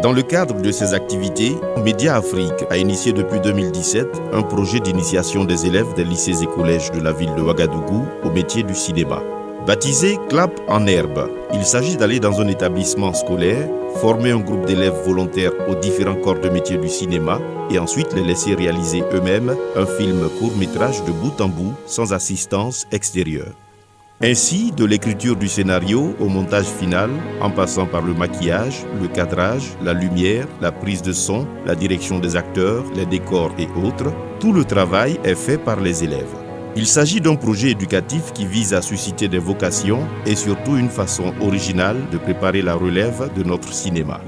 Dans le cadre de ces activités, Média Afrique a initié depuis 2017 un projet d'initiation des élèves des lycées et collèges de la ville de Ouagadougou au métier du cinéma. Baptisé Clap en herbe, il s'agit d'aller dans un établissement scolaire, former un groupe d'élèves volontaires aux différents corps de métier du cinéma et ensuite les laisser réaliser eux-mêmes un film court-métrage de bout en bout sans assistance extérieure. Ainsi, de l'écriture du scénario au montage final, en passant par le maquillage, le cadrage, la lumière, la prise de son, la direction des acteurs, les décors et autres, tout le travail est fait par les élèves. Il s'agit d'un projet éducatif qui vise à susciter des vocations et surtout une façon originale de préparer la relève de notre cinéma.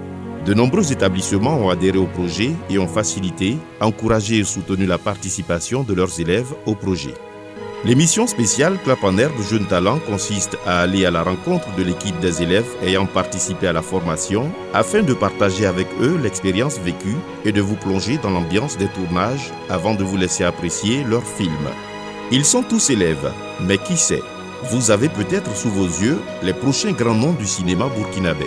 De nombreux établissements ont adhéré au projet et ont facilité, encouragé et soutenu la participation de leurs élèves au projet. L'émission spéciale Clap en herbe Jeunes Talents consiste à aller à la rencontre de l'équipe des élèves ayant participé à la formation afin de partager avec eux l'expérience vécue et de vous plonger dans l'ambiance des tournages avant de vous laisser apprécier leur film. Ils sont tous élèves, mais qui sait, vous avez peut-être sous vos yeux les prochains grands noms du cinéma burkinabé.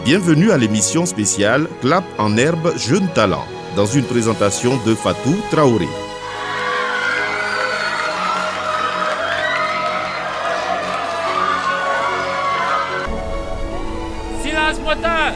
Bienvenue à l'émission spéciale Clap en herbe Jeunes Talents dans une présentation de Fatou Traoré. Moteur.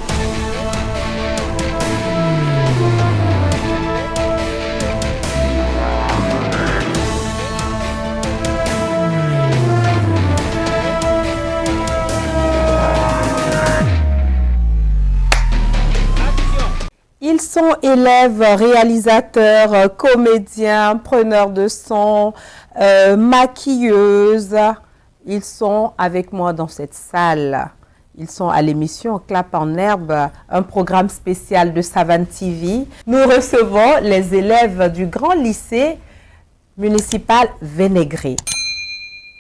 Ils sont élèves, réalisateurs, comédiens, preneurs de son, maquilleuses. Ils sont avec moi dans cette salle. Ils sont à l'émission Clap en herbe, un programme spécial de Savane TV. Nous recevons les élèves du grand lycée municipal Vénégré.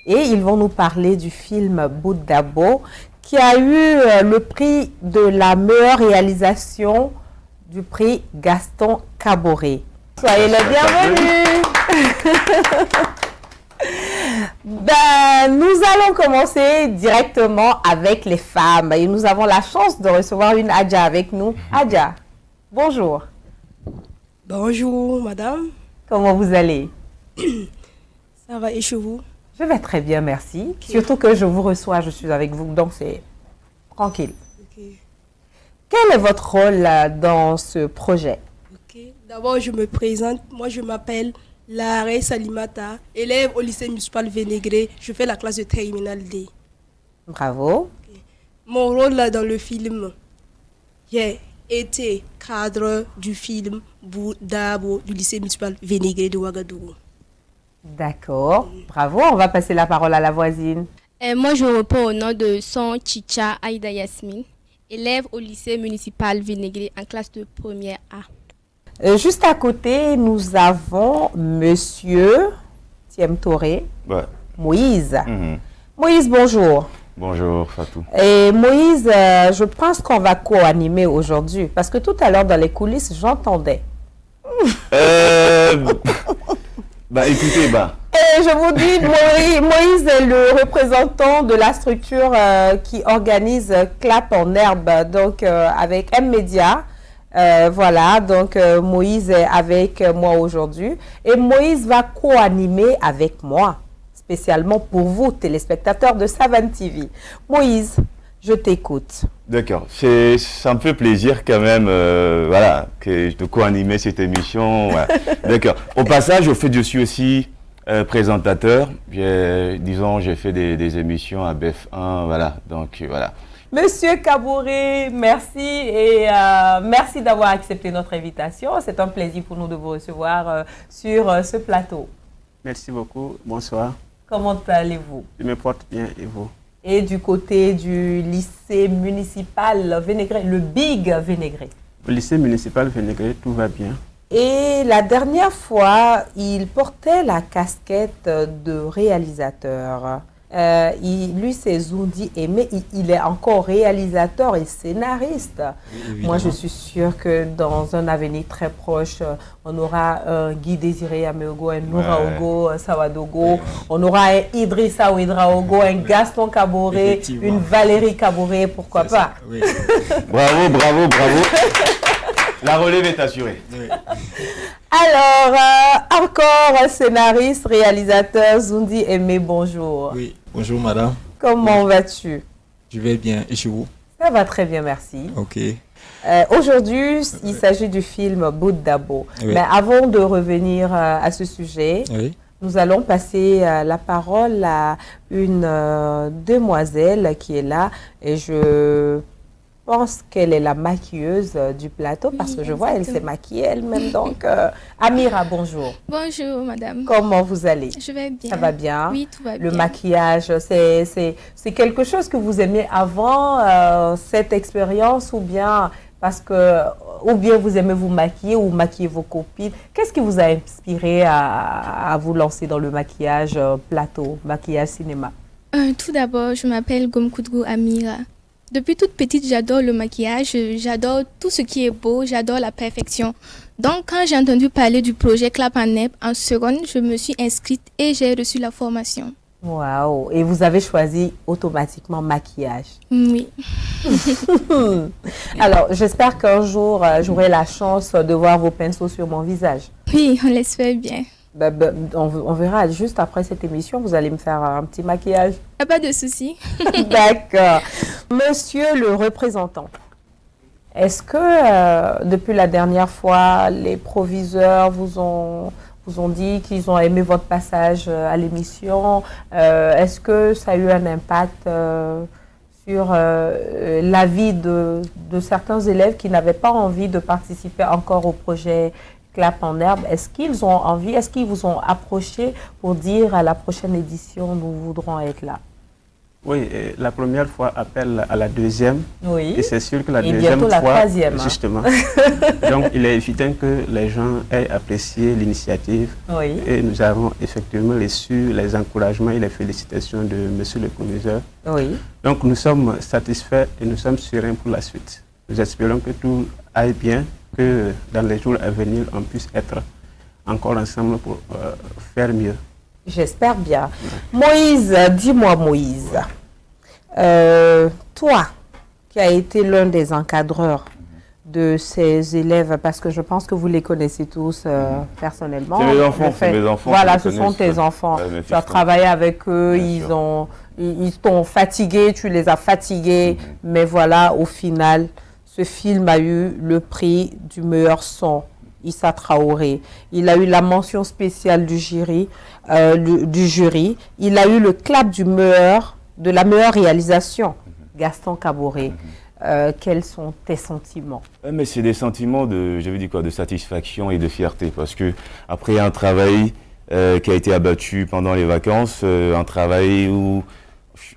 Et ils vont nous parler du film Boudabo qui a eu le prix de la meilleure réalisation du prix Gaston Caboret. Soyez les bienvenus. Nous allons commencer directement avec les femmes et nous avons la chance de recevoir une Adja avec nous. Adja, bonjour. Bonjour madame. Comment vous allez? Ça va et chez vous? Je vais très bien, merci. Okay. Surtout que je vous reçois, je suis avec vous, donc c'est tranquille. Okay. Quel est votre rôle dans ce projet? Okay. D'abord, je me présente. Moi, je m'appelle Laré Salimata, élève au lycée municipal Vénégré. Je fais la classe de terminale D. Bravo. Okay. Mon rôle là dans le film, j'ai été cadre du film Boudabo du lycée municipal Vénégré de Ouagadougou. D'accord. Bravo. On va passer la parole à la voisine. Moi, je réponds au nom de Son Chicha Aïda Yasmine, élève au lycée municipal Vénégré en classe de première A. Juste à côté, nous avons Monsieur Thiem Touré, Moïse. Moïse, bonjour. Bonjour Fatou. Et Moïse, je pense qu'on va co-animer aujourd'hui parce que tout à l'heure dans les coulisses, j'entendais. Écoutez, Et je vous dis, Moïse est le représentant de la structure qui organise Clap en herbe, donc avec M-Média. Voilà, donc Moïse est avec moi aujourd'hui et Moïse va co-animer avec moi, spécialement pour vous, téléspectateurs de Savane TV. Moïse, je t'écoute. D'accord, ça me fait plaisir quand même, de co-animer cette émission. Voilà. D'accord. Au passage, je suis aussi présentateur. J'ai fait des émissions à BF1, voilà. Donc voilà. Monsieur Caboret, merci et merci d'avoir accepté notre invitation. C'est un plaisir pour nous de vous recevoir sur ce plateau. Merci beaucoup. Bonsoir. Comment allez-vous? Je me porte bien et vous? Et du côté du lycée municipal Vénégré, le Big Vénégré. Au lycée municipal Vénégré, tout va bien. Et la dernière fois, il portait la casquette de réalisateur. Lui, c'est Zundi Aimé. Il est encore réalisateur et scénariste. Oui, moi, je suis sûre que dans un avenir très proche, on aura un Guy Désiré Améogo, un Noura Ogo, un Sawadogo. On aura un Idrissa Ouedraogo, un Gaston Kaboré, une Valérie Kaboré, pourquoi pas. Oui. Bravo, bravo, bravo. La relève est assurée. Oui. Alors, encore un scénariste, réalisateur, Zundi Aimé, bonjour. Oui, bonjour madame. Comment vas-tu? Je vais bien, et chez vous? Ça va très bien, merci. Ok. Aujourd'hui, il s'agit du film Bout Dabo. Oui. Mais avant de revenir à ce sujet, Oui. nous allons passer la parole à une demoiselle qui est là et je pense qu'elle est la maquilleuse du plateau parce que je vois elle s'est maquillée elle-même. Donc, Amira, bonjour. Bonjour, madame. Comment vous allez? Je vais bien. Ça va bien? Oui, tout va bien. Le maquillage, c'est quelque chose que vous aimiez avant cette expérience ou bien vous aimez vous maquiller ou maquiller vos copines? Qu'est-ce qui vous a inspiré à vous lancer dans le maquillage plateau, maquillage cinéma? Tout d'abord, je m'appelle Gomkoudgou Amira. Depuis toute petite, j'adore le maquillage, j'adore tout ce qui est beau, j'adore la perfection. Donc, quand j'ai entendu parler du projet Clap en Herbe, en seconde, je me suis inscrite et j'ai reçu la formation. Waouh! Et vous avez choisi automatiquement maquillage. Oui. Alors, j'espère qu'un jour, j'aurai la chance de voir vos pinceaux sur mon visage. Oui, on l'espère bien. On verra juste après cette émission, vous allez me faire un petit maquillage. Il n'y a pas de souci. D'accord. Monsieur le représentant, est-ce que depuis la dernière fois, les proviseurs vous ont dit qu'ils ont aimé votre passage à l'émission? Est-ce que ça a eu un impact sur la vie de certains élèves qui n'avaient pas envie de participer encore au projet Clap en Herbe? Est-ce qu'ils ont envie, est-ce qu'ils vous ont approché pour dire à la prochaine édition, nous voudrons être là? Oui, la première fois appelle à la deuxième. Oui. Et c'est sûr que la et deuxième bientôt fois, la troisième. justement. Donc, il est évident que les gens aient apprécié l'initiative. Oui. Et nous avons effectivement reçu les encouragements et les félicitations de monsieur le commissaire. Oui. Donc, nous sommes satisfaits et nous sommes sereins pour la suite. Nous espérons que tout aille bien, que dans les jours à venir, on puisse être encore ensemble pour faire mieux. J'espère bien. Moïse, dis-moi Moïse, toi qui as été l'un des encadreurs de ces élèves, parce que je pense que vous les connaissez tous personnellement. C'est mes enfants, c'est mes enfants. Voilà, ce sont tes enfants. Ouais, tu as travaillé avec eux, ils t'ont fatigué, tu les as fatigués, mais voilà, au final, ce film a eu le prix du meilleur son. Issa Traoré. Il a eu la mention spéciale du jury. Il a eu le clap de la meilleure réalisation. Gaston Kaboré. Quels sont tes sentiments? Mais c'est des sentiments de satisfaction et de fierté, parce que après un travail qui a été abattu pendant les vacances, un travail où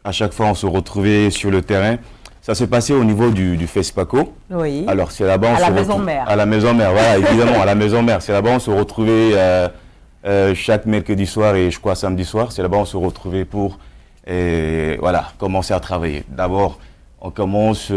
à chaque fois on se retrouvait sur le terrain. Ça s'est passé au niveau du FESPACO. Oui. Alors c'est là-bas à la maison mère. À la maison mère, voilà, évidemment, à la maison mère. C'est là-bas on se retrouvait chaque mercredi soir et je crois samedi soir. C'est là-bas on se retrouvait pour commencer à travailler. D'abord, on commence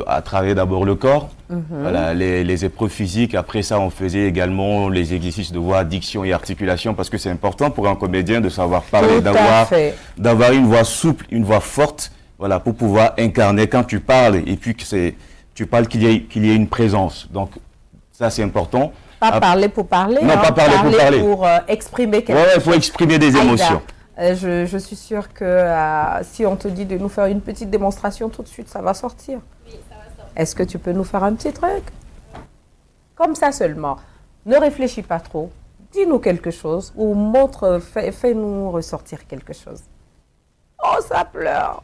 à travailler d'abord le corps, voilà, les épreuves physiques. Après ça, on faisait également les exercices de voix, diction et articulation, parce que c'est important pour un comédien de savoir parler, d'avoir une voix souple, une voix forte. Voilà, pour pouvoir incarner quand tu parles et puis tu parles qu'il y ait une présence. Donc, ça, c'est important. Pas parler pour parler. Non, pas parler pour parler. Pour exprimer quelque chose. Oui, pour exprimer des émotions. Je suis sûre que si on te dit de nous faire une petite démonstration, tout de suite, ça va sortir. Oui, ça va sortir. Est-ce que tu peux nous faire un petit truc? Comme ça seulement. Ne réfléchis pas trop. Dis-nous quelque chose ou fais-nous ressortir quelque chose. Oh, ça pleure.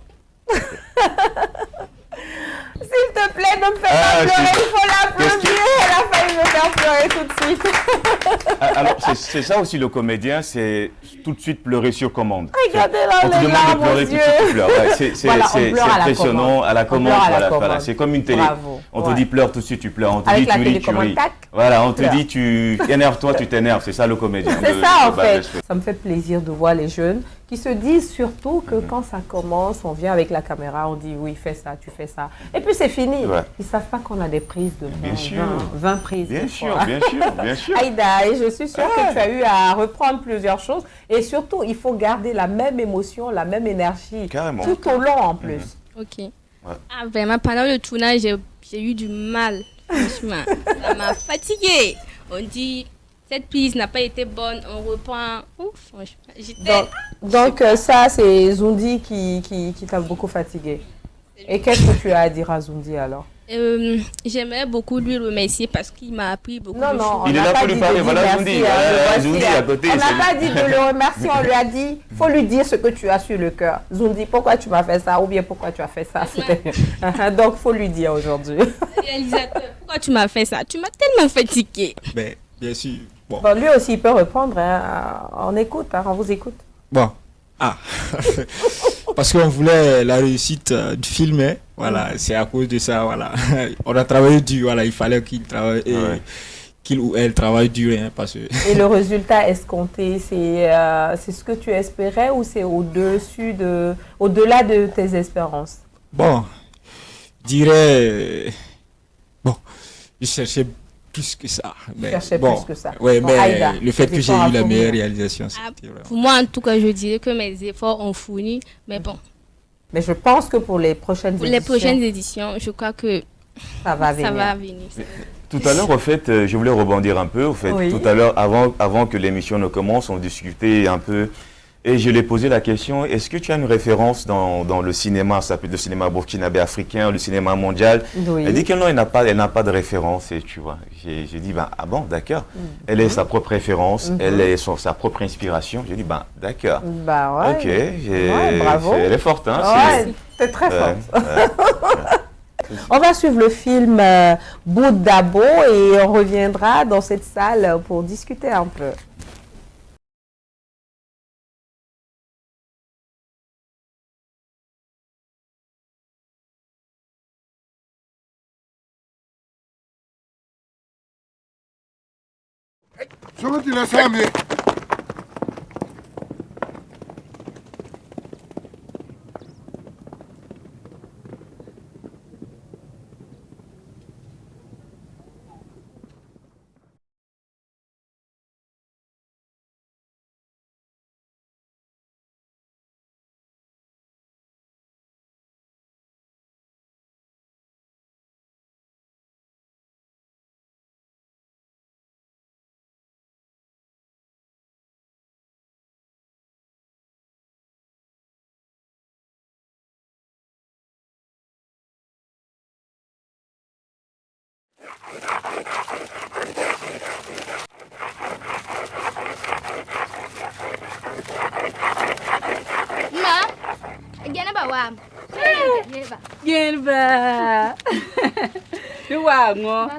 S'il te plaît, ne me fais pas pleurer, il faut l'applaudir. Elle a failli me faire pleurer tout de suite. Alors, c'est ça aussi le comédien, c'est tout de suite pleurer sur commande. Regardez-là, on te demande de pleurer tout de suite, tu pleures. Ouais, c'est impressionnant à la commande. Voilà, c'est comme une télé. Bravo. On te dit pleure tout de suite, tu pleures. On te Avec dit tu ris, tu ris. Voilà, on te dit tu énerve-toi, tu t'énerves. C'est ça le comédien. C'est ça en fait. Ça me fait plaisir de voir les jeunes qui se disent surtout que quand ça commence, on vient avec la caméra, on dit oui, fais ça, tu fais ça. Et puis c'est fini. Ouais. Ils ne savent pas qu'on a des prises de 20 prises. Bien sûr. Aïda, et je suis sûre que tu as eu à reprendre plusieurs choses. Et surtout, il faut garder la même émotion, la même énergie. Carrément. Tout au long en plus. Ok. Ouais. Ah, vraiment, pendant le tournage, j'ai eu du mal. Franchement, ça m'a fatiguée. On dit... Cette prise n'a pas été bonne, on reprend. Ouf, donc ça, c'est Zoundi qui t'a beaucoup fatigué. Et qu'est-ce que tu as à dire à Zoundi alors? J'aimerais beaucoup lui remercier parce qu'il m'a appris beaucoup de choses. Non, il est là pour lui parler. Voilà Zoundi. À côté. On n'a pas dit de le remercier, on lui a dit, il faut lui dire ce que tu as sur le cœur. Zoundi, pourquoi tu m'as fait ça ou bien pourquoi tu as fait ça? Donc, il faut lui dire aujourd'hui. Réalisateur, pourquoi tu m'as fait ça? Tu m'as tellement fatigué. Ben, bien sûr. Bon, lui aussi, il peut répondre. Hein. On écoute, hein, on vous écoute. Bon. Parce qu'on voulait la réussite du film. Hein. Voilà, c'est à cause de ça. Voilà. On a travaillé dur. Voilà, il fallait qu'il travaille. Qu'il ou elle travaille dur. Hein, parce que... Et le résultat escompté, c'est ce que tu espérais ou c'est au-delà de tes espérances? Bon, je dirais... Bon, je cherchais plus que ça. Mais plus que ça. Ouais, mais Aïda, le fait que j'ai eu la meilleure réalisation, pour moi, en tout cas, je dirais que mes efforts ont fourni, mais bon. Mais je pense que pour les prochaines éditions, je crois que ça va venir. Tout à l'heure, en fait, je voulais rebondir un peu. En fait, tout à l'heure, avant que l'émission ne commence, on discutait un peu. Et je lui ai posé la question, est-ce que tu as une référence dans le cinéma, ça peut être le cinéma burkinabé africain, le cinéma mondial? Elle dit que non, elle n'a pas de référence. Et tu vois, j'ai dit, ah bon, d'accord. Elle est sa propre référence, elle est sa propre inspiration. J'ai dit, d'accord. Ok, bravo. Elle est forte. Hein, c'est très forte. On va suivre le film Boudabo et on reviendra dans cette salle pour discuter un peu. Genba. Luango.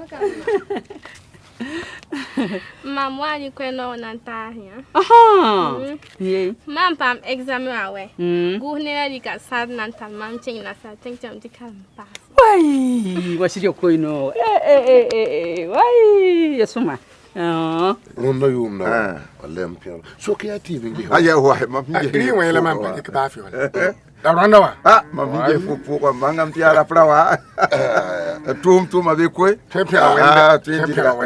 Maman ni kweno nantahia. Aha. Ye. Mam pam examen awe. Gouverneur di ka sad nantal mam ching na sa ting cham di kan pass. Wai, wasiri koino. Wai, yasuma. Rondo yumna. Wallem piano. So creative ngi. Aya wa mam ngi. Akiri wa ele mam pa ka fi wala. Rondo wa. Mam ngi fufu kwa manga mpiara prawa. Tum abekwe. Tempia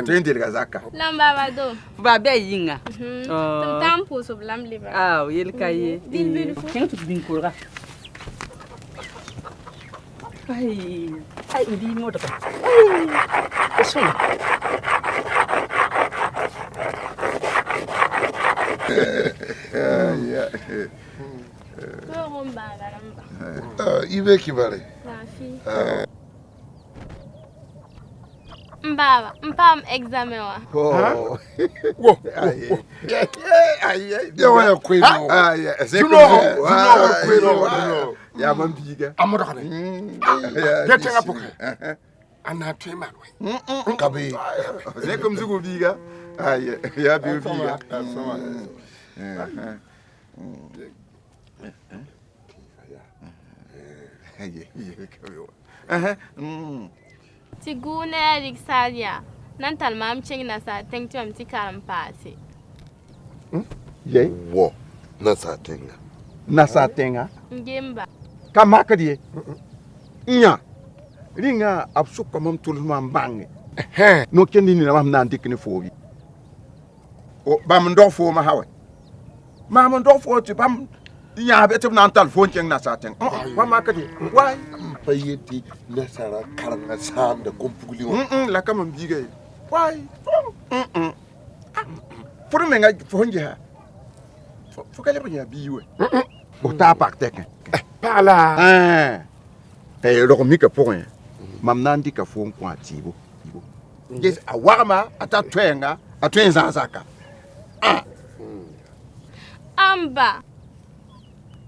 twendi gazaka. Lamba bado. Ba be yinga. Tum tampo so blam liba. Ah, yel kaye. Kentu bin kulga. Ai, di mo da. Ai. Eso. Ibe kibale. Mbaba, mpam examen wa. Oh. Wo. Yawa ya kweno. Kweno. Ya mambiga. Amodo kana. Getenga poke. Ana twema we. Kabe. C'est comme zugo biga. Ya biga. Tigune Rixalia. Nantal mam ching na sa ting chum ti karam pasi. Ye. Wo. Na sa tinga. nasa tenga Ngemba. kamaka die nya ringa absu kamam tulma mbange no kendi ni mam nan dikni fobi o bam ndo fo ma hawe ma ndo fo ti bam nya be tim nan tal fo ken nasa ten wa maka die wai payeti nasara karanga sam da kompugli la kamam jige wai pour me nga fo nje ha fo kale ko nya biwe o ta pak tek pala ro mi ka pour mam nan di ka fo kwa tibo yes awama ata twenga atwenza zaka Amba.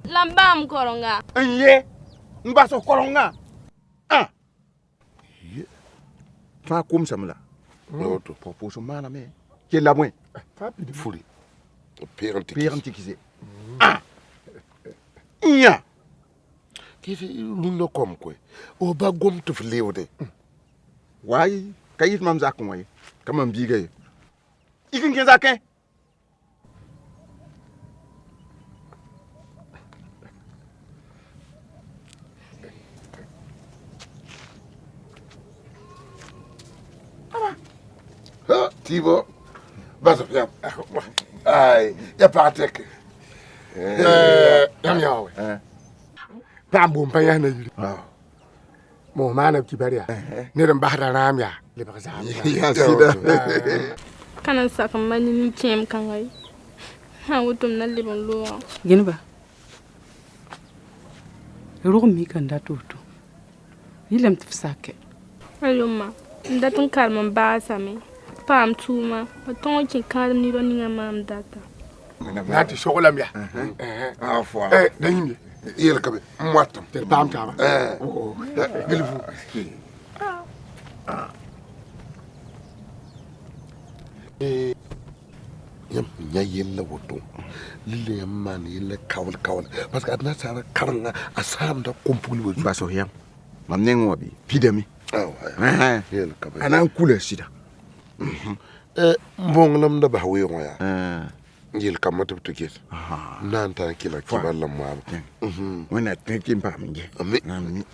Lamba mkoronga. Nye mbaso koronga fa kum samla L'autre. propose mana me ke la moins Fuli. Pérante. kise nya Kiti lundo kom kwe. O ba gom tu flewde. wai kayit mam zakon wai kama mbiga ikin ken zaken Tibo. Baso ya. Ai, ya patek. Yam yawe. Pambo mpanya na yiri. Mo mana kibaria. Ne ran bahra ramya. Le bagza. ya sida Kana sakamani ni kem kangai. Ha wutum na libon lo. Ginba. Ro mi kan da tutu. Yilam tfsake. Ayuma. Ndatun kalman ba same. Pam tuma. Oton ki kalm ni ro ninga mam data. Nati shogolam ya. afwa Danyinde. Yel kabe. Mwatam. Te pam tama. Gilfu. Yam nya yella woto. Lille yamman yella kawal. Parce que adna sara karanga asam da kompuli wo. baso yam mam nengo bi pidami Yel kabe. anan kula sida Mbonglam da bahwe ngoya. Yel kamata tuket. Nanta kila kiballa mwa. wana tekin pa minge Ami.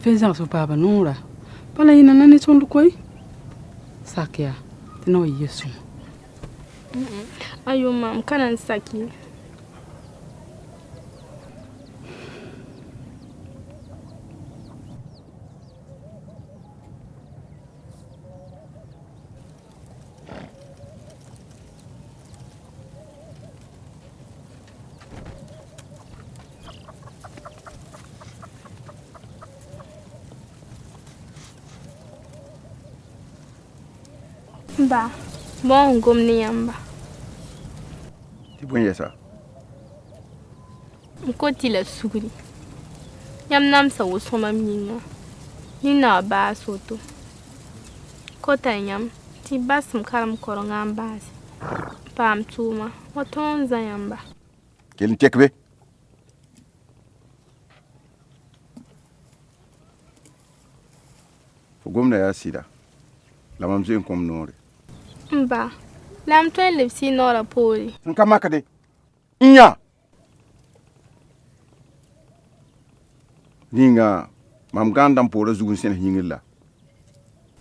Pensa so baba nura. Pala ina nani tondu koi? Sakya. Tino yesu. Ayuma kana saki. Ba, bon gomni yamba. ti bonye sa Mkoti la sugri. Yam nam sa wosoma minga. Ni na ba soto. Kota yam ti basum karam koronga mbasi. Pam tuma. Watonza yamba. kel tekbe gomna ya sida la mam zin kom nore Mba. Lam to lipsi nora poli. nka makade nya ninga mam gandam pora zugun sen hingilla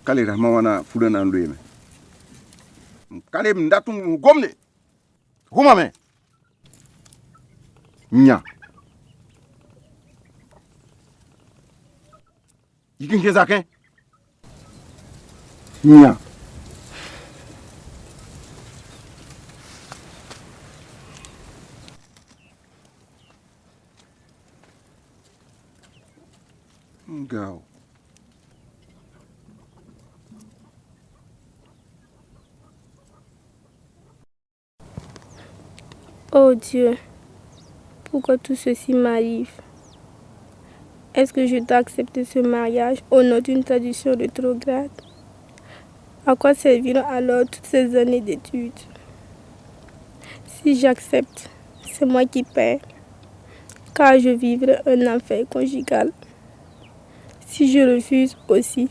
kale rahma wana fulana ndoyeme kale ndatum gomne huma me nya ikin ke zaken nya go. Oh Dieu, pourquoi tout ceci m'arrive? Est-ce que je dois accepter ce mariage au nom d'une tradition rétrograde? À quoi serviront alors toutes ces années d'études? Si j'accepte, c'est moi qui perds, car je vivrai un enfer conjugal. Si je refuse aussi,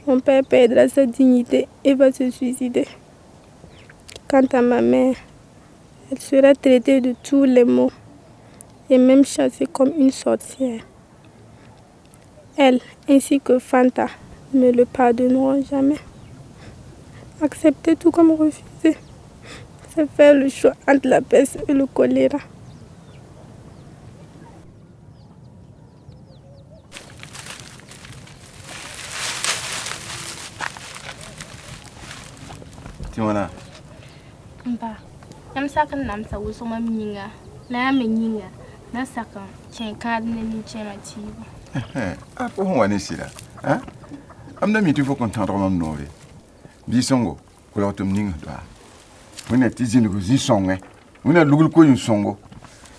mon père perdra sa dignité et va se suicider. Quant à ma mère, elle sera traitée de tous les maux et même chassée comme une sorcière. Elle, ainsi que Fanta, ne le pardonneront jamais. Accepter tout comme refuser, c'est faire le choix entre la peste et le choléra. Timona. Mba, yam sakan nam sa wuso ma minga. Na me nyinga. Na sakan chen kad ne ni chema tibo. Ah, pour moi, c'est là. Hein? Amna mi tu faut contendre mon nom. Bisongo, ko tum ning do. Wona tizini ko zisonge. Wona lugul ko yin songo.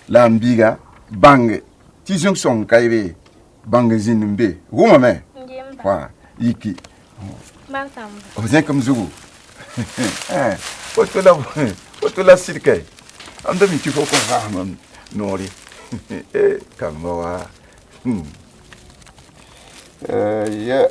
La mbiga bang. Tizong song kaibe. Bang zinmbe. Woma me. Wa, iki. Martam. Vous êtes comme Zougou. Faut la cirque. Amna mi tu faut qu'on va mon nori. Eh, kamawa. Yeah.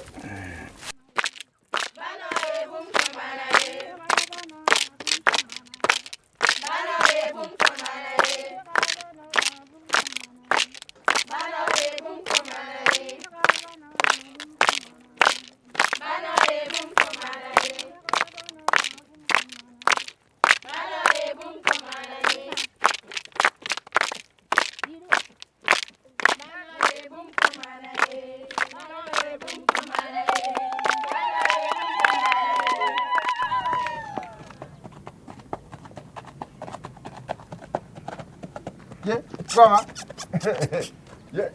Comment?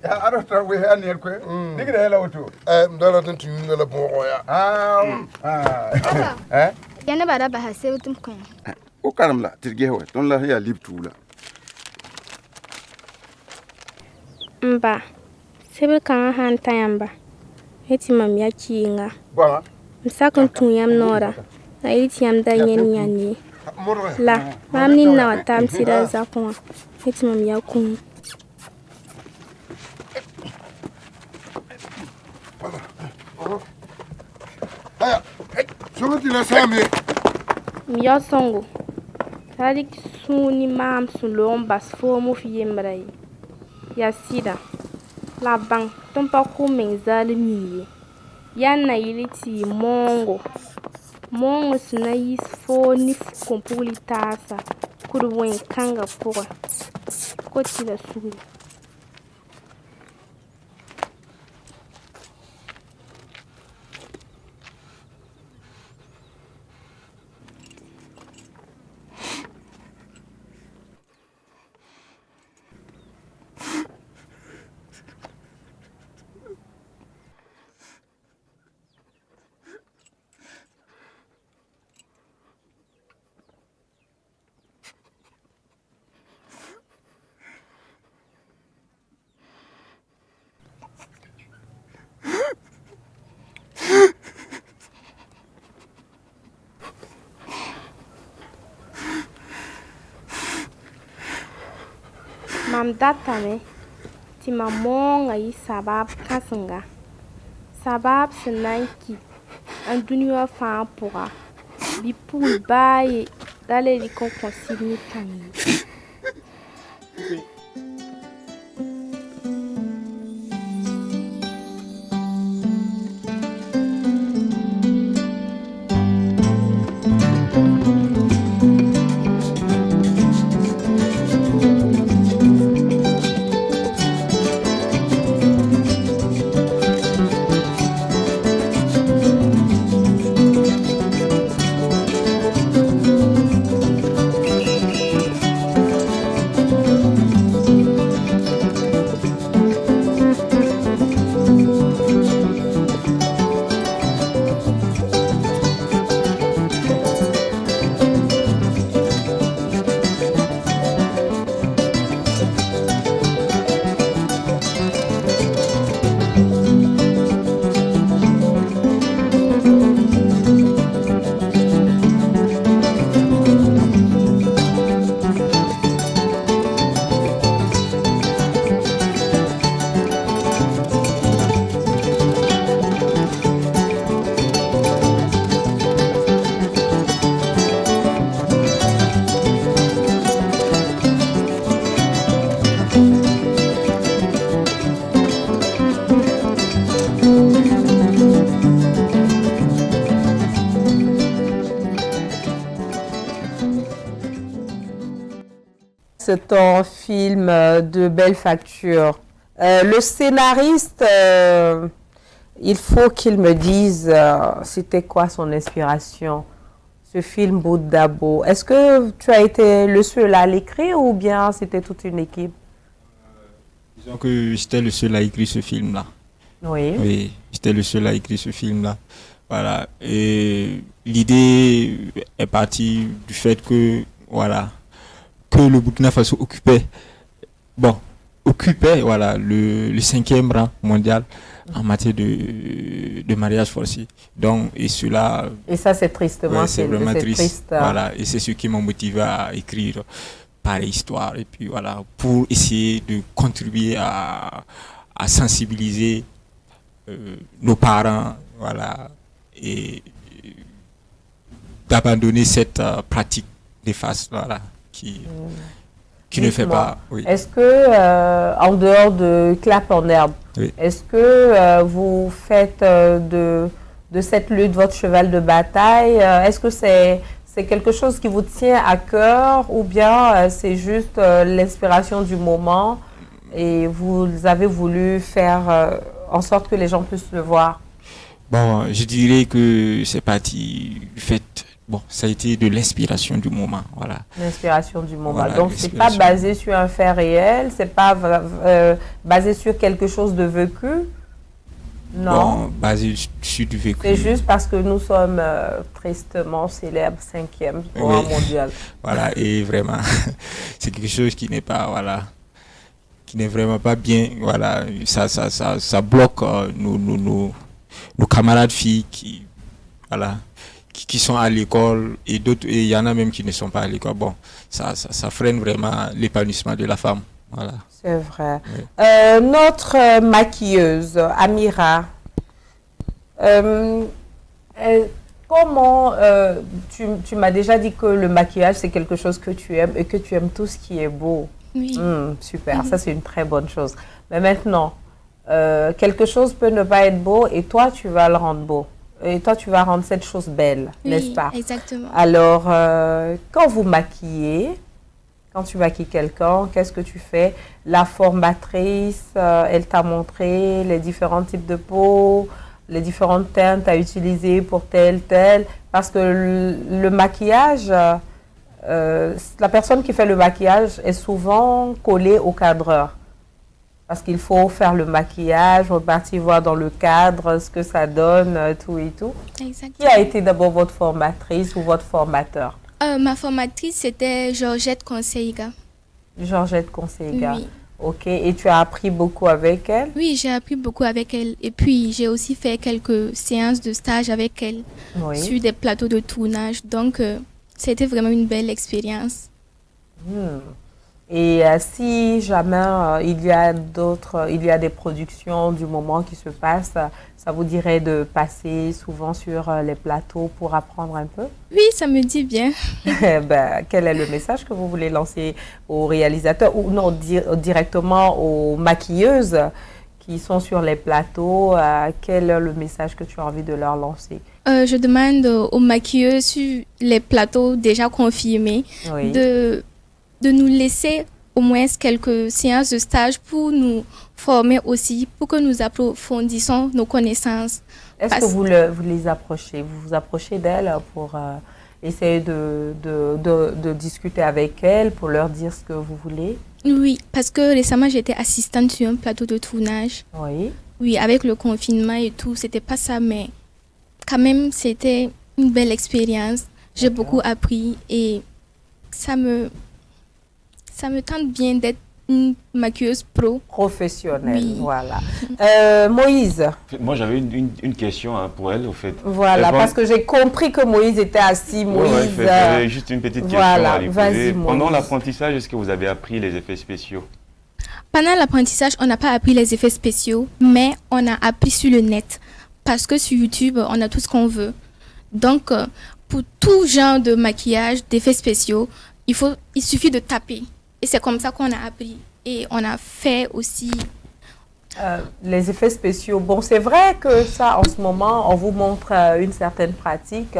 I don't know where I near quick. Dig the hell out too. Don't you know the boy? Eh? Yana bara ba hase tum kun. O karamla, tirgewe. Don't la here live too la. Mba. Sebe kan han tayamba. Eti mam ya kinga. Bama. Msakon tun yam nora. Na iti yam da nyen nyani. La, mam ni na watam sida zakon. Eti mam ya kun. Aya, songo ti la sambe. Mya songo. Tadik suni mam sun lo bas fo mo fi yemrai. Ya sida. La bang tumpa ku men zalimi. Yan na yiliti mongo. Mongo suna yi fo ni kompuli tasa. Kurwen kanga pora. Koti la suri. Mam data me ti mamonga yi sabab kasinga. Sabab senanki an duniya fa pura. Bi poul baye dale li kon consigne tani. c'est un film de belle facture. Le scénariste, il faut qu'il me dise c'était quoi son inspiration, ce film Bout d'Abo. Est-ce que tu as été le seul à l'écrire ou bien c'était toute une équipe? Disons que j'étais le seul à écrire ce film-là. Oui. Oui, j'étais le seul à écrire ce film-là. Voilà. Et l'idée est partie du fait que, voilà, que le Burkina Faso occupait le 5e rang mondial en matière de mariage forcé. Donc, et cela... Et ça, c'est tristement. Ouais, c'est vraiment triste. Triste. Voilà, et c'est ce qui m'a motivé à écrire pareille histoire. Et puis voilà, pour essayer de contribuer à sensibiliser nos parents, voilà, et d'abandonner cette pratique néfaste, voilà, qui ne fait pas. Oui. Est-ce que, en dehors de clap en herbe, oui, est-ce que vous faites de cette lutte votre cheval de bataille? Est-ce que c'est quelque chose qui vous tient à cœur ou bien c'est juste l'inspiration du moment et vous avez voulu faire en sorte que les gens puissent le voir? Bon, je dirais que c'est parti du fait, bon, ça a été de l'inspiration du moment, voilà. L'inspiration du moment. Voilà, donc c'est pas basé sur un fait réel, c'est pas basé sur quelque chose de vécu. Non. Bon, basé sur du vécu. C'est juste parce que nous sommes tristement célèbres 5e rang mondial. Voilà, et vraiment, c'est quelque chose qui n'est pas, voilà, qui n'est vraiment pas bien, voilà, ça bloque nos camarades filles qui, voilà, qui sont à l'école et d'autres, et il y en a même qui ne sont pas à l'école. Bon, ça freine vraiment l'épanouissement de la femme. Voilà. C'est vrai. Oui. Notre maquilleuse, Amira, comment tu m'as déjà dit que le maquillage, c'est quelque chose que tu aimes et que tu aimes tout ce qui est beau. Oui. Super, ça c'est une très bonne chose. Mais maintenant, quelque chose peut ne pas être beau et toi, tu vas le rendre beau. Et toi, tu vas rendre cette chose belle, oui, n'est-ce pas? Exactement. Alors, quand vous maquillez, quand tu maquilles quelqu'un, qu'est-ce que tu fais? La formatrice, elle t'a montré les différents types de peau, les différentes teintes à utiliser pour tel. Parce que le maquillage, la personne qui fait le maquillage est souvent collée au cadreur. Parce qu'il faut faire le maquillage, repartir voir dans le cadre ce que ça donne, tout et tout. Exactement. Qui a été d'abord votre formatrice ou votre formateur? Ma formatrice, c'était Georgette Conseiga. Georgette Conseiga. Oui. Ok. Et tu as appris beaucoup avec elle? Oui, j'ai appris beaucoup avec elle. Et puis, j'ai aussi fait quelques séances de stage avec elle sur des plateaux de tournage. Donc, c'était vraiment une belle expérience. Et si jamais il y a des productions du moment qui se passent, ça vous dirait de passer souvent sur les plateaux pour apprendre un peu? Oui, ça me dit bien. Quel est le message que vous voulez lancer aux réalisateurs ou non, directement aux maquilleuses qui sont sur les plateaux? Quel est le message que tu as envie de leur lancer? Je demande aux maquilleuses sur les plateaux déjà confirmés de nous laisser au moins quelques séances de stage pour nous former aussi, pour que nous approfondissions nos connaissances. Est-ce que vous les approchez? Vous vous approchez d'elles pour essayer de discuter avec elles, pour leur dire ce que vous voulez? Oui, parce que récemment, j'étais assistante sur un plateau de tournage. Oui. Oui, avec le confinement et tout, c'était pas ça, mais quand même, c'était une belle expérience. J'ai beaucoup appris et ça me tente bien d'être une maquilleuse professionnelle. Oui. Voilà. Moïse. Moi, j'avais une question pour elle, au fait. Voilà, parce que j'ai compris que Moïse était assis. Moïse. J'avais juste une petite question à lui poser. Pendant l'apprentissage, est-ce que vous avez appris les effets spéciaux? Pendant l'apprentissage, on n'a pas appris les effets spéciaux, mais on a appris sur le net. Parce que sur YouTube, on a tout ce qu'on veut. Donc, pour tout genre de maquillage, d'effets spéciaux, il suffit de taper. Et c'est comme ça qu'on a appris. Et on a fait aussi... les effets spéciaux. Bon, c'est vrai que ça, en ce moment, on vous montre une certaine pratique.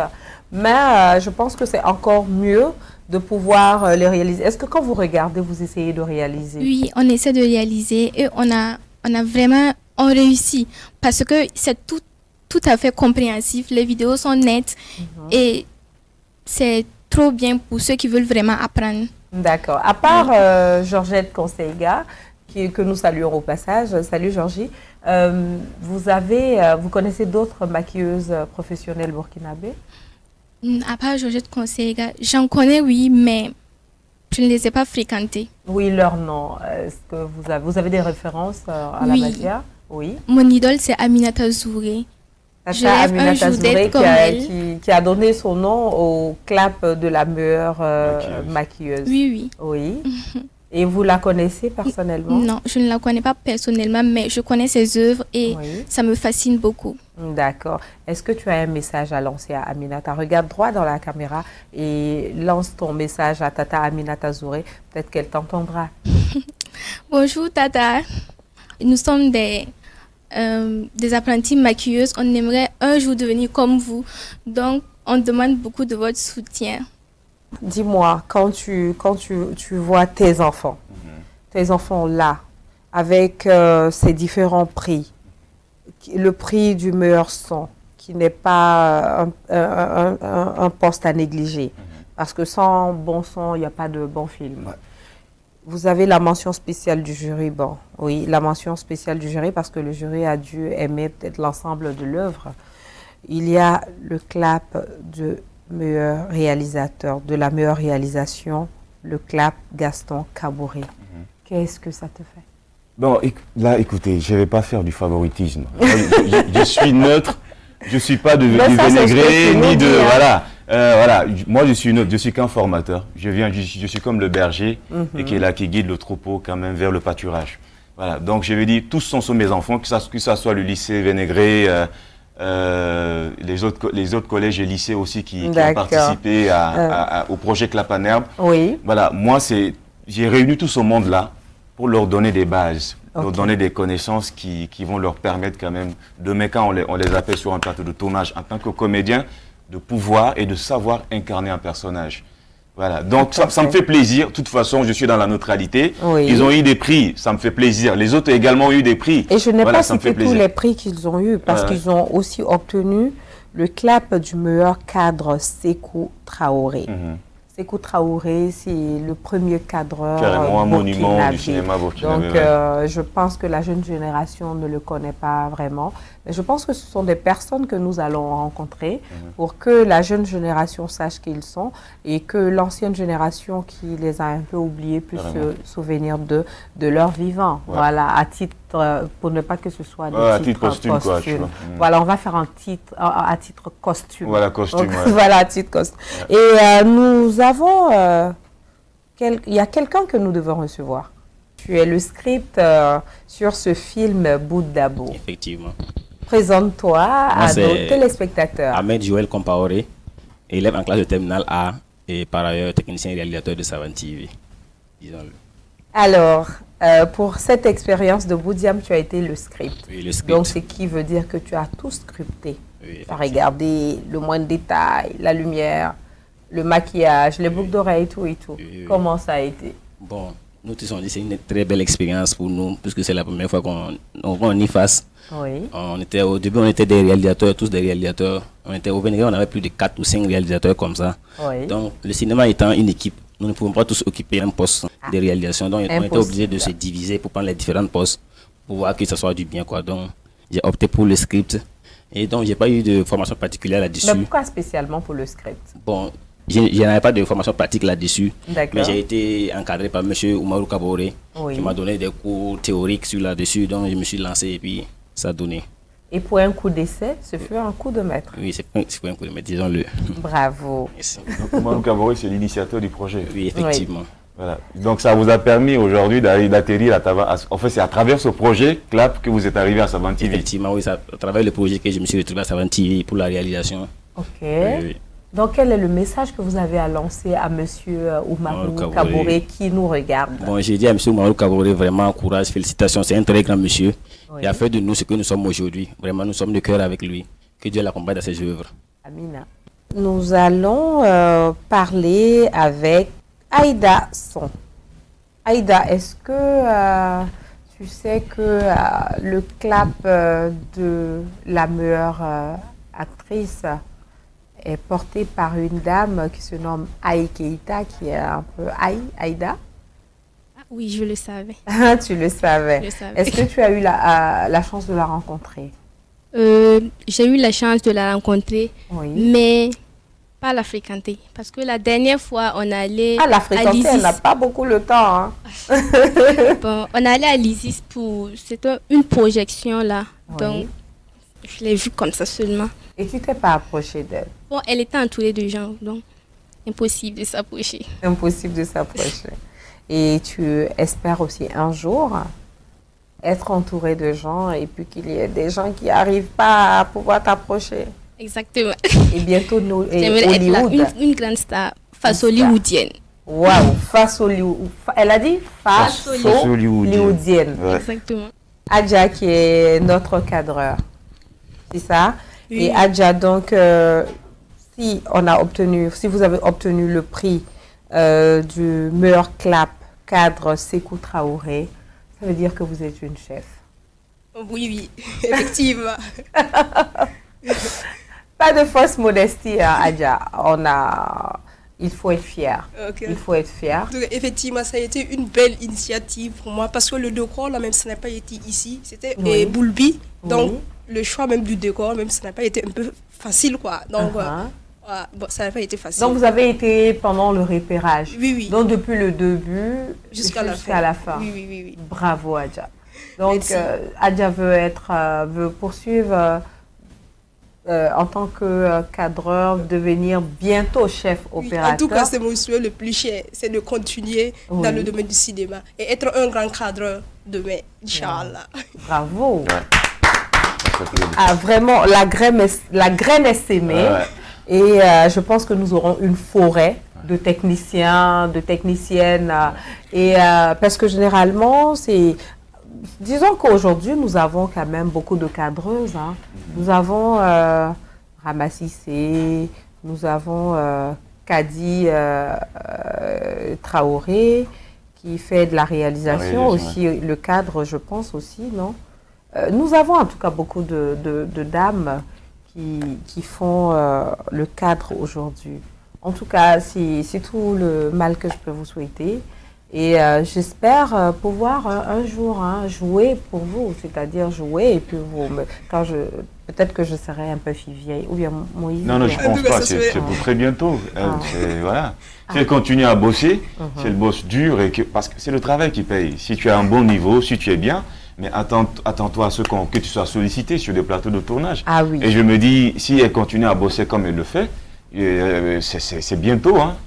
mais je pense que c'est encore mieux de pouvoir les réaliser. Est-ce que quand vous regardez, vous essayez de réaliser? Oui, on essaie de réaliser et on a vraiment, on réussit parce que c'est tout à fait compréhensif. Les vidéos sont nettes et c'est trop bien pour ceux qui veulent vraiment apprendre. D'accord. À part Georgette Conseiga, que nous saluons au passage. Salut Georgie. Vous connaissez d'autres maquilleuses professionnelles burkinabées? À part Georgette Conseiga, j'en connais, oui, mais je ne les ai pas fréquentées. Oui, leur nom. Est-ce que vous avez des références à la matière? Oui. Mon idole, c'est Aminata Zouré. Tata Aminata Zouré qui a donné son nom au clap de la meilleure maquilleuse. Oui, oui. Oui. Et vous la connaissez personnellement? Non, je ne la connais pas personnellement, mais je connais ses œuvres et ça me fascine beaucoup. D'accord. Est-ce que tu as un message à lancer à Aminata? Regarde droit dans la caméra et lance ton message à Tata Aminata Zouré. Peut-être qu'elle t'entendra. Bonjour Tata. Nous sommes des apprentis maquilleuses. On aimerait un jour devenir comme vous. Donc, on demande beaucoup de votre soutien. Dis-moi, quand tu vois tes enfants là, avec ces différents prix, le prix du meilleur son, qui n'est pas un poste à négliger, parce que sans bon son, il n'y a pas de bon film. Ouais. Vous avez la mention spéciale du jury, oui, la mention spéciale du jury, parce que le jury a dû aimer peut-être l'ensemble de l'œuvre. Il y a le clap de meilleur réalisateur, de la meilleure réalisation, le clap Gaston Kaboré. Qu'est-ce que ça te fait? Bon, là, écoutez, je ne vais pas faire du favoritisme. Je suis neutre, je ne suis pas de dénigré, ni de... Voilà, moi, je suis neutre, je suis qu'un formateur. Je suis comme le berger et qui est là, qui guide le troupeau quand même vers le pâturage. Voilà, donc je vais dire, tous sont mes enfants, que ça soit le lycée Vénégré, les autres collèges et lycées aussi qui ont participé au projet Clap en Herbe. Oui. Voilà, moi, j'ai réuni tout ce monde-là pour leur donner des bases, leur donner des connaissances qui vont leur permettre quand même, demain quand on les appelle sur un plateau de tournage en tant que comédien, de pouvoir et de savoir incarner un personnage. Voilà, donc ça me fait plaisir. De toute façon, je suis dans la neutralité. Oui. Ils ont eu des prix, ça me fait plaisir. Les autres ont également eu des prix. Et je n'ai pas cité tous les prix qu'ils ont eu, parce qu'ils ont aussi obtenu le clap du meilleur cadre Sékou Traoré. Sékou Traoré, c'est le premier cadreur carrément un monument du cinéma burkinabé. Donc, je pense que la jeune génération ne le connaît pas vraiment. Mais je pense que ce sont des personnes que nous allons rencontrer pour que la jeune génération sache qui ils sont et que l'ancienne génération qui les a un peu oubliés puisse se souvenir de leur vivant. Ouais. Voilà, à titre, pour ne pas que ce soit des titres costume. Quoi, voilà, on va faire un titre à titre costume. Voilà, costume. Voilà, à titre costume. Ouais. Et nous avons, il y a quelqu'un que nous devons recevoir. Tu es le script sur ce film Boudabo. Effectivement. Présente-toi à nos téléspectateurs. Ahmed Joël Compaoré, élève en classe de terminale A et par ailleurs technicien et réalisateur de Savan TV. Disons-le. Alors, pour cette expérience de Boudiam, tu as été le script. Oui, le script. Donc, ce qui veut dire que tu as tout scripté. Oui, tu as regardé le moindre détail, la lumière, le maquillage, les boucles d'oreilles, tout et tout. Oui. Comment ça a été? Bon, nous tous on dit que c'est une très belle expérience pour nous, puisque c'est la première fois qu'on y fasse. Oui. Au début, on était des réalisateurs, tous des réalisateurs. On était au Vénégré, on avait plus de 4 ou 5 réalisateurs comme ça. Oui. Donc, le cinéma étant une équipe, nous ne pouvons pas tous occuper un poste de réalisation. Donc, on était obligés de se diviser pour prendre les différents postes, pour voir que ça soit du bien, quoi. Donc, j'ai opté pour le script. Et donc, j'ai pas eu de formation particulière là-dessus. Mais pourquoi spécialement pour le script? Bon, je n'avais pas de formation pratique là-dessus, mais j'ai été encadré par M. Oumarou Kaboré, qui m'a donné des cours théoriques sur là-dessus, donc je me suis lancé et puis ça a donné. Et pour un coup d'essai, ce fut un coup de maître? Oui, c'est pour un coup de maître, disons-le. Bravo. Oumarou Kaboré, c'est l'initiateur du projet. Oui, effectivement. Oui. Voilà. Donc ça vous a permis aujourd'hui d'atterrir à Taban. En fait, c'est à travers ce projet CLAP que vous êtes arrivé à Savan TV. Effectivement, oui, c'est à travers le projet que je me suis retrouvé à Savan TV pour la réalisation. Ok. Oui. Donc, quel est le message que vous avez à lancer à M. Oumarou Kaboré qui nous regarde? Bon, j'ai dit à M. Oumarou Kaboré, vraiment, courage, félicitations. C'est un très grand monsieur. Oui. Il a fait de nous ce que nous sommes aujourd'hui. Vraiment, nous sommes de cœur avec lui. Que Dieu l'accompagne dans ses œuvres. Amina. Nous allons parler avec Aïda Son. Aïda, est-ce que tu sais que le clap de la meilleure actrice est porté par une dame qui se nomme Aïe Keïta, qui est un peu Aïda? Oui, je le savais. Tu le savais. Je le savais. Est-ce que tu as eu la chance de la rencontrer? J'ai eu la chance de la rencontrer, Oui. mais pas la fréquenter. Parce que la dernière fois, on allait La à fréquenter, l'ISIS. elle n'a pas beaucoup le temps. Hein. Bon, on allait à l'ISIS pour... C'était une projection là. Oui. Donc, je l'ai vue comme ça seulement. Et tu t'es pas approché d'elle? Bon, elle était entourée de gens, donc impossible de s'approcher. Impossible de s'approcher. Et tu espères aussi un jour être entouré de gens et puis qu'il y ait des gens qui n'arrivent pas à pouvoir t'approcher. Exactement. Et bientôt, J'aimerais être là, Hollywood. une grande star face Une star. hollywoodienne. Waouh, face Hollywood. Elle a dit face hollywoodienne. Ouais. Exactement. Adja qui est notre cadreur. C'est ça? Oui. Et Adja, donc, si vous avez obtenu le prix du meilleur clap cadre Sékou Traoré, ça veut dire que vous êtes une chef. Oui, effectivement. Pas de fausse modestie, hein, Adja. Il faut être fier. Ok. Il faut être fier. Donc, effectivement, ça a été une belle initiative pour moi parce que le décor, là, même ça n'a pas été ici, c'était Oui. Boulby. Donc, Oui. le choix même du décor, même ça n'a pas été un peu facile, quoi. Donc, bon, ça n'a pas été facile. Donc, vous avez été pendant le repérage. Oui, oui. Donc, depuis le début Jusqu'à la fin. Oui, oui, oui, oui. Bravo, Adja. Donc, Merci. Adja veut poursuivre en tant que cadreur, devenir bientôt chef Oui, opérateur. en tout cas, c'est mon souhait le plus cher, c'est de continuer Oui. dans le domaine du cinéma et être un grand cadreur demain, Inch'Allah. Bravo. Ah, vraiment, la graine est sémée. Ouais. Et je pense que nous aurons une forêt de techniciens, de techniciennes. Parce que généralement, disons qu'aujourd'hui, nous avons quand même beaucoup de cadreuses. Hein. Nous avons Ramassissé, nous avons Kadi Traoré, qui fait de la réalisation aussi, le cadre, je pense aussi, non? Nous avons en tout cas beaucoup de dames qui font le cadre aujourd'hui. En tout cas, c'est tout le mal que je peux vous souhaiter. Et j'espère pouvoir un jour jouer pour vous, c'est-à-dire jouer et puis peut-être que je serai un peu vieille ou bien Moïse. Non, je pense pas, c'est pour très bientôt. Voilà. Si elle continue à bosser, si elle bosse dur, parce que c'est le travail qui paye. Si tu as un bon niveau, si tu es bien, mais attends-toi à ce que tu sois sollicité sur des plateaux de tournage. Ah oui. Et je me dis, si elle continue à bosser comme elle le fait, c'est bientôt, hein.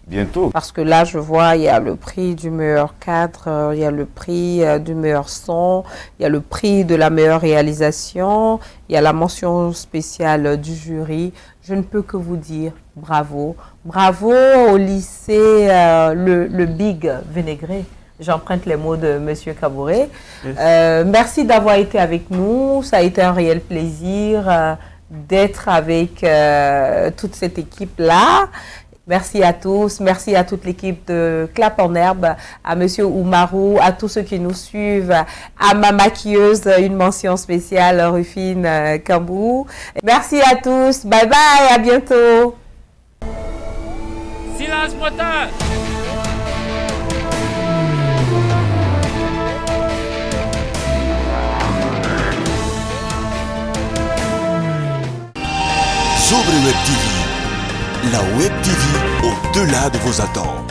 Bientôt. Parce que là, je vois, il y a le prix du meilleur cadre, il y a le prix du meilleur son, il y a le prix de la meilleure réalisation, il y a la mention spéciale du jury. Je ne peux que vous dire bravo. Bravo au lycée, le Big Vénégré. J'emprunte les mots de M. Kabouré. Merci d'avoir été avec nous. Ça a été un réel plaisir d'être avec toute cette équipe-là. Merci à tous, merci à toute l'équipe de Clap en Herbe, à Monsieur Oumarou, à tous ceux qui nous suivent, à ma maquilleuse, une mention spéciale, Rufine Kambou. Merci à tous, bye bye, à bientôt. Silence moteur. Sobre Web TV, la Web TV au-delà de vos attentes.